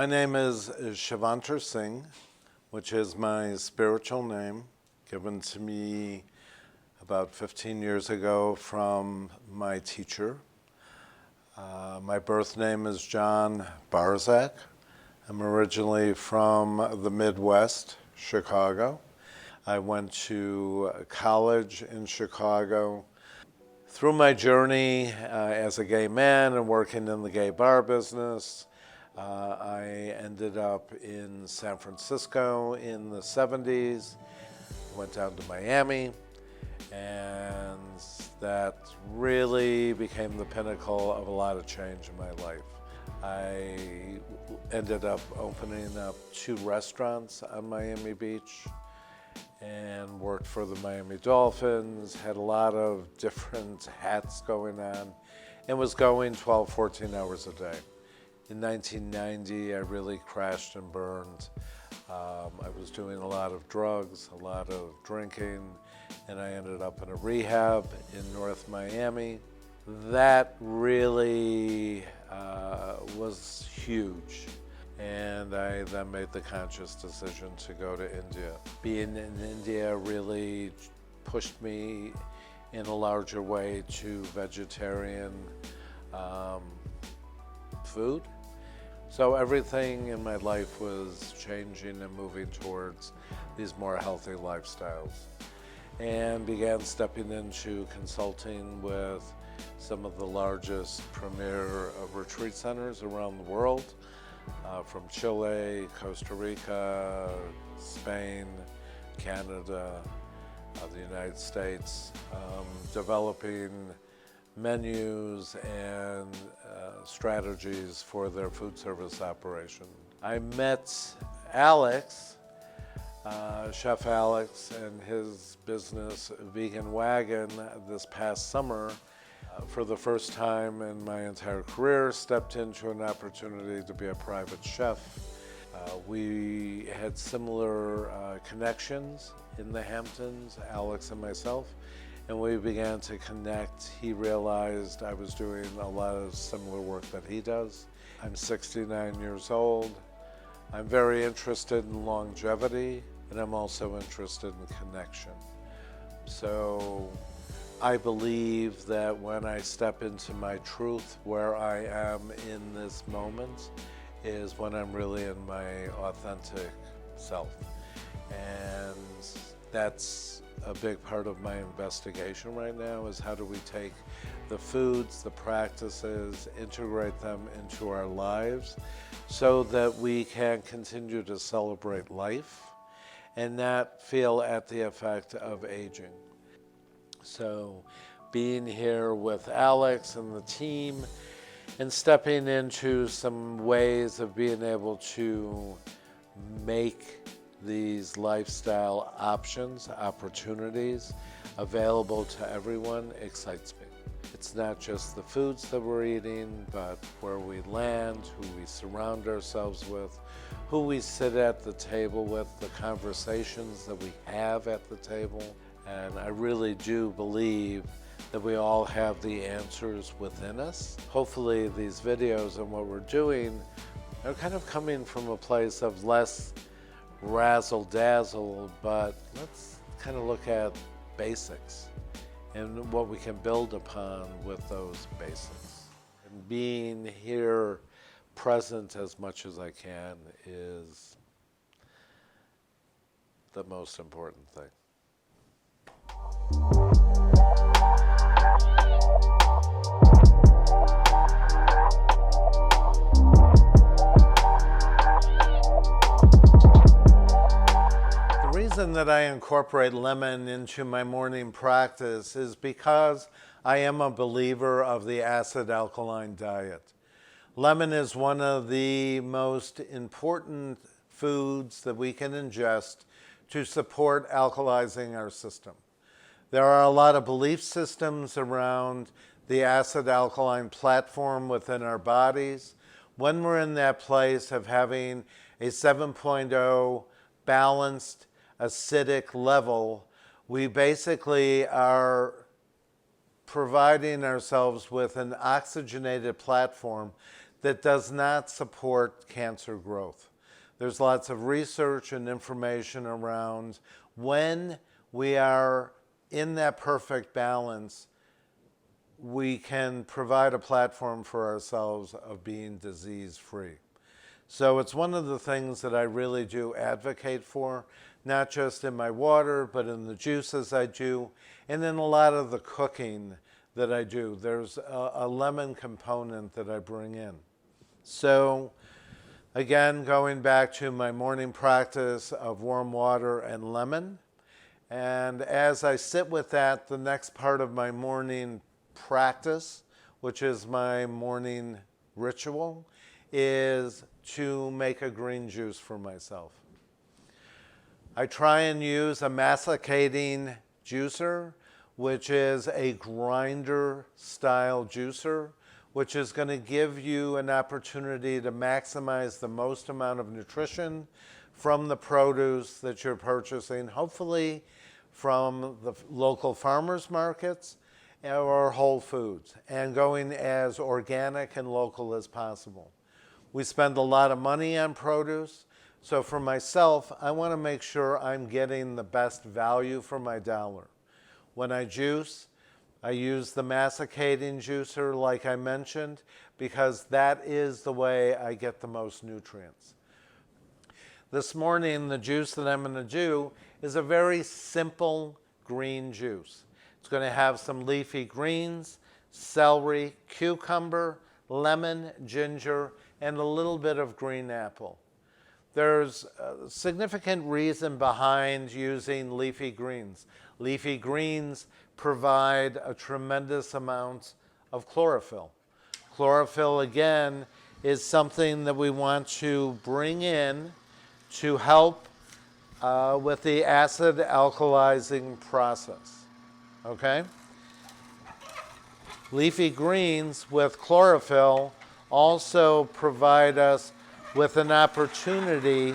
My name is Shivantar Singh, which is my spiritual name, given to me about 15 years ago from my teacher. My birth name is John Barzak. I'm originally from the Midwest, Chicago. I went to college in Chicago. Through my journey as a gay man and working in the gay bar business, I ended up in San Francisco in the 70s, went down to Miami, and that really became the pinnacle of a lot of change in my life. I ended up opening up 2 restaurants on Miami Beach and worked for the Miami Dolphins, had a lot of different hats going on, and was going 12, 14 hours a day. In 1990, I really crashed and burned. I was doing a lot of drugs, a lot of drinking, and I ended up in a rehab in North Miami. That really was huge. And I then made the conscious decision to go to India. Being in India really pushed me in a larger way to vegetarian food. So everything in my life was changing and moving towards these more healthy lifestyles. And began stepping into consulting with some of the largest premier retreat centers around the world, from Chile, Costa Rica, Spain, Canada, the United States, developing menus and strategies for their food service operation. I met Alex, Chef Alex, and his business, Vegan Wagon, this past summer. For the first time in my entire career, stepped into an opportunity to be a private chef. We had similar connections in the Hamptons, Alex and myself, and we began to connect. He realized I was doing a lot of similar work that he does. I'm 69 years old. I'm very interested in longevity, and I'm also interested in connection. So I believe that when I step into my truth, where I am in this moment, is when I'm really in my authentic self. And that's a big part of my investigation right now, is how do we take the foods, the practices, integrate them into our lives so that we can continue to celebrate life and not feel at the effect of aging. So being here with Alex and the team and stepping into some ways of being able to make these lifestyle options, opportunities available to everyone excites me. It's not just the foods that we're eating, but where we land, who we surround ourselves with, who we sit at the table with, the conversations that we have at the table. And I really do believe that we all have the answers within us. Hopefully these videos and what we're doing are kind of coming from a place of less razzle-dazzle, but let's kind of look at basics and what we can build upon with those basics. And being here present as much as I can is the most important thing. The reason that I incorporate lemon into my morning practice is because I am a believer of the acid-alkaline diet. Lemon is one of the most important foods that we can ingest to support alkalizing our system. There are a lot of belief systems around the acid-alkaline platform within our bodies. When we're in that place of having a 7.0 balanced acidic level, we basically are providing ourselves with an oxygenated platform that does not support cancer growth. There's lots of research and information around when we are in that perfect balance, we can provide a platform for ourselves of being disease-free. So it's one of the things that I really do advocate for, not just in my water, but in the juices I do, and in a lot of the cooking that I do. There's a lemon component that I bring in. So again, going back to my morning practice of warm water and lemon, and as I sit with that, the next part of my morning practice, which is my morning ritual, is to make a green juice for myself. I try and use a masticating juicer, which is a grinder style juicer, which is going to give you an opportunity to maximize the most amount of nutrition from the produce that you're purchasing, hopefully from the local farmers markets or Whole Foods, and going as organic and local as possible. We spend a lot of money on produce, so for myself, I want to make sure I'm getting the best value for my dollar. When I juice, I use the masticating juicer like I mentioned, because that is the way I get the most nutrients. This morning, the juice that I'm going to do is a very simple green juice. It's going to have some leafy greens, celery, cucumber, lemon, ginger, and a little bit of green apple. There's a significant reason behind using leafy greens. Leafy greens provide a tremendous amount of chlorophyll. Chlorophyll, again, is something that we want to bring in to help with the acid alkalizing process, okay? Leafy greens with chlorophyll also provide us with an opportunity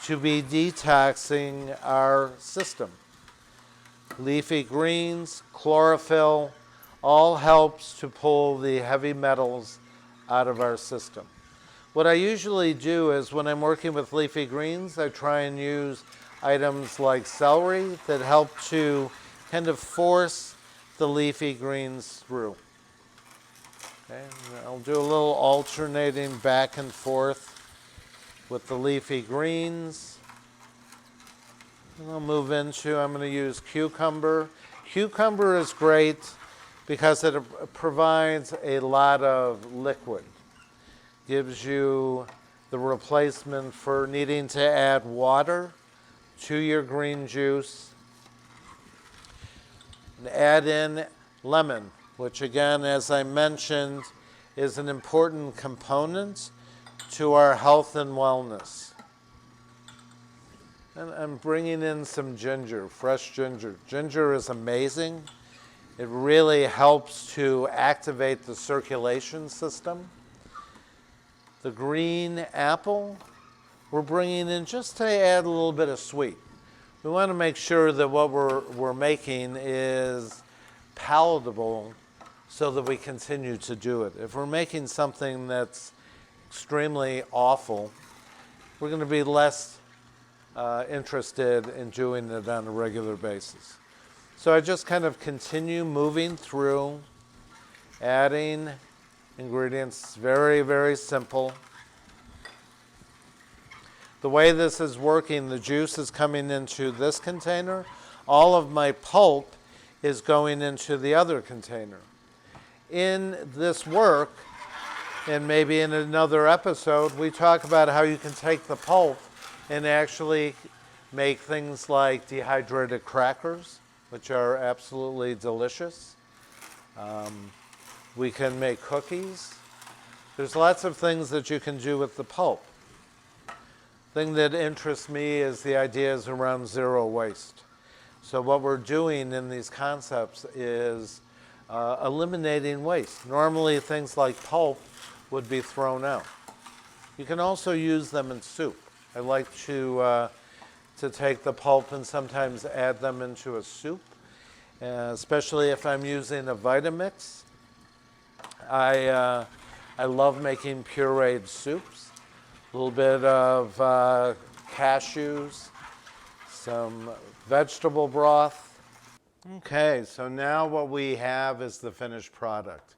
to be detoxing our system. Leafy greens, chlorophyll, all helps to pull the heavy metals out of our system. What I usually do is when I'm working with leafy greens, I try and use items like celery that help to kind of force the leafy greens through. Okay, I'll do a little alternating back and forth with the leafy greens. And I'll move into, I'm going to use cucumber. Cucumber is great because it provides a lot of liquid. Gives you the replacement for needing to add water to your green juice. And add in lemon, which again, as I mentioned, is an important component to our health and wellness. And I'm bringing in some ginger, fresh ginger. Ginger is amazing. It really helps to activate the circulation system. The green apple, we're bringing in just to add a little bit of sweet. We want to make sure that what we're making is palatable so that we continue to do it. If we're making something that's extremely awful, we're going to be less interested in doing it on a regular basis. So I just kind of continue moving through, adding ingredients. Very, very simple. The way this is working, the juice is coming into this container. All of my pulp is going into the other container. In this work, and maybe in another episode, we talk about how you can take the pulp and actually make things like dehydrated crackers, which are absolutely delicious. We can make cookies. There's lots of things that you can do with the pulp. The thing that interests me is the ideas around zero waste. So what we're doing in these concepts is eliminating waste. Normally things like pulp would be thrown out. You can also use them in soup. I like to take the pulp and sometimes add them into a soup, especially if I'm using a Vitamix. I I love making pureed soups. A little bit of cashews, some vegetable broth. Okay, so now what we have is the finished product.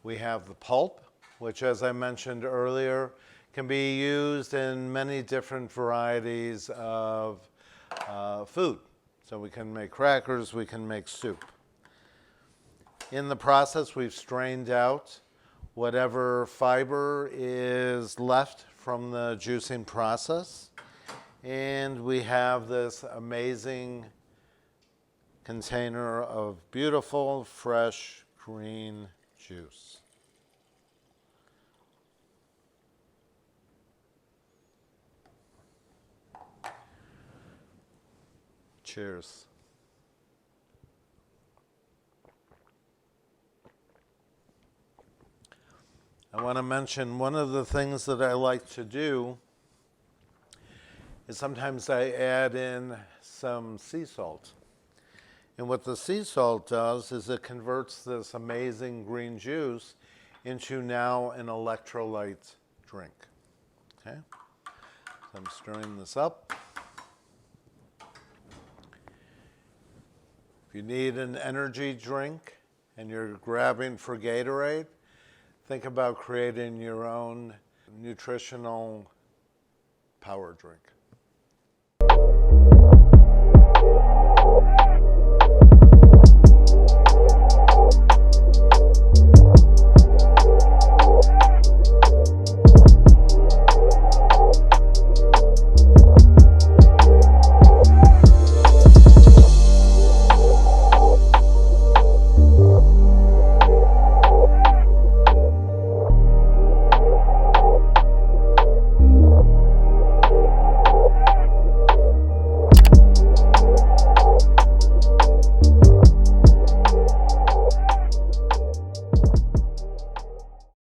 We have the pulp, which, as I mentioned earlier, can be used in many different varieties of food. So we can make crackers, we can make soup. In the process, we've strained out whatever fiber is left from the juicing process. And we have this amazing container of beautiful, fresh, green juice. Cheers. I want to mention one of the things that I like to do is sometimes I add in some sea salt. And what the sea salt does is it converts this amazing green juice into now an electrolyte drink. Okay? So I'm stirring this up. If you need an energy drink and you're grabbing for Gatorade, think about creating your own nutritional power drink.